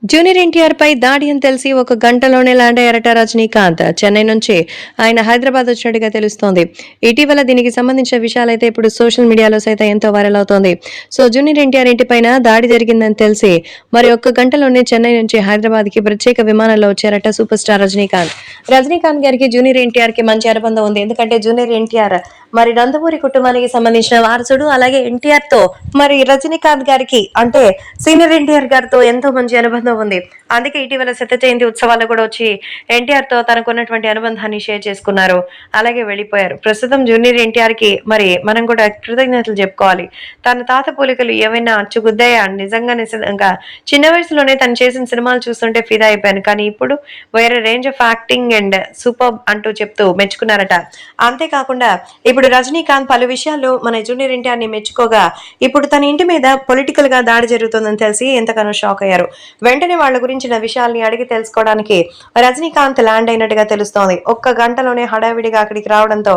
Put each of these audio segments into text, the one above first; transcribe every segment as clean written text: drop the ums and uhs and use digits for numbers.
Junior NTR పై దాడి అని తెలిసి ఒక గంటలోనే ల్యాండ్ అయ్యారట రజనీకాంత్. చెన్నై నుంచి ఆయన హైదరాబాద్ వచ్చినట్టుగా తెలుస్తోంది. ఇటీవల దీనికి సంబంధించిన విషయాలైతే ఇప్పుడు సోషల్ మీడియాలో సైతం ఎంతో వైరల్ అవుతోంది. జూనియర్ ఎన్టీఆర్ ఇంటిపైన దాడి జరిగిందని తెలిసి మరి ఒక్క గంటలోనే చెన్నై నుంచి హైదరాబాద్ కి ప్రత్యేక విమానంలో వచ్చారట సూపర్ స్టార్ రజనీకాంత్. రజనీకాంత్ గారికి జూనియర్ ఎన్టీఆర్ కి మంచి అనుబంధం ఉంది. ఎందుకంటే జూనియర్ ఎన్టీఆర్ మరి నందమూరి కుటుంబానికి సంబంధించిన వారసుడు. అలాగే ఎన్టీఆర్ తో మరి రజనీకాంత్ గారికి అంటే సీనియర్ ఎన్టీఆర్ గారితో ఎంతో మంచి అనుబంధం ఉంది. అందుకే ఇటీవల శత జయంతి ఉత్సవాల్లో కూడా వచ్చి ఎన్టీఆర్ తో తనకున్నటువంటి అనుబంధాన్ని షేర్ చేసుకున్నారు. అలాగే వెళ్లిపోయారు. ప్రస్తుతం జూనియర్ ఎన్టీఆర్ కి మరి మనం కూడా కృతజ్ఞతలు చెప్పుకోవాలి. తన తాత పోలికలు ఏమైనా అచ్చుగుద్దాయా? నిజంగా చిన్న వయసులోనే తను చేసిన సినిమాలు చూస్తుంటే ఫిదా అయిపోయాను. కానీ ఇప్పుడు వేరే range of acting and super అంటూ చెప్తూ మెచ్చుకున్నారట. అంతేకాకుండా ఇప్పుడు రజనీకాంత్ పలు విషయాల్లో మన జూనియర్ ఎన్టీఆర్ ని మెచ్చుకోగా ఇప్పుడు తన ఇంటి మీద పొలిటికల్ గా దాడి జరుగుతుందని తెలిసి ఎంతగానో షాక్ అయ్యారు. వెంటనే వాళ్ళ గురించిన విషయాల్ని అడిగి తెలుసుకోవడానికి రజనీకాంత్ ల్యాండ్ అయినట్టుగా తెలుస్తోంది. ఒక్క గంటలోనే హడావిడిగా అక్కడికి రావడంతో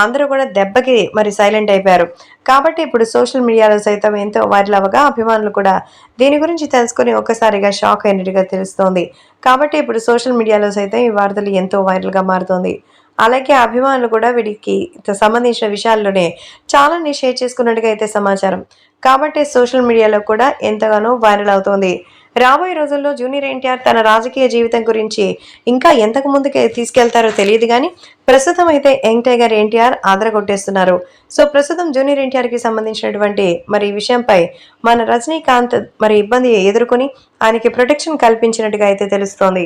అందరూ కూడా దెబ్బకి మరి సైలెంట్ అయిపోయారు. కాబట్టి ఇప్పుడు సోషల్ మీడియాలో సైతం ఎంతో వైరల్ అవ్వగా అభిమానులు కూడా దీని గురించి తెలుసుకుని ఒక్కసారిగా షాక్ అయినట్టుగా తెలుస్తోంది. కాబట్టి ఇప్పుడు సోషల్ మీడియాలో సైతం ఈ వార్తలు ఎంతో వైరల్ గా మారుతోంది. అలాగే అభిమానులు కూడా వీడికి సంబంధించిన విషయాల్లోనే చాలానే షేర్ చేసుకున్నట్టుగా అయితే సమాచారం. కాబట్టి సోషల్ మీడియాలో కూడా ఎంతగానో వైరల్ అవుతోంది. రాబోయే రోజుల్లో జూనియర్ ఎన్టీఆర్ తన రాజకీయ జీవితం గురించి ఇంకా ఎంతకు ముందుకు తీసుకెళ్తారో తెలియదు కానీ ప్రస్తుతం అయితే యంగ్ టైగర్ ఎన్టీఆర్ ఆదరగొట్టేస్తున్నారు. ప్రస్తుతం జూనియర్ ఎన్టీఆర్ కి సంబంధించినటువంటి మరి ఈ విషయంపై మన రజనీకాంత్ మరి ఇబ్బంది ఎదుర్కొని ఆయనకి ప్రొటెక్షన్ కల్పించినట్టుగా అయితే తెలుస్తోంది.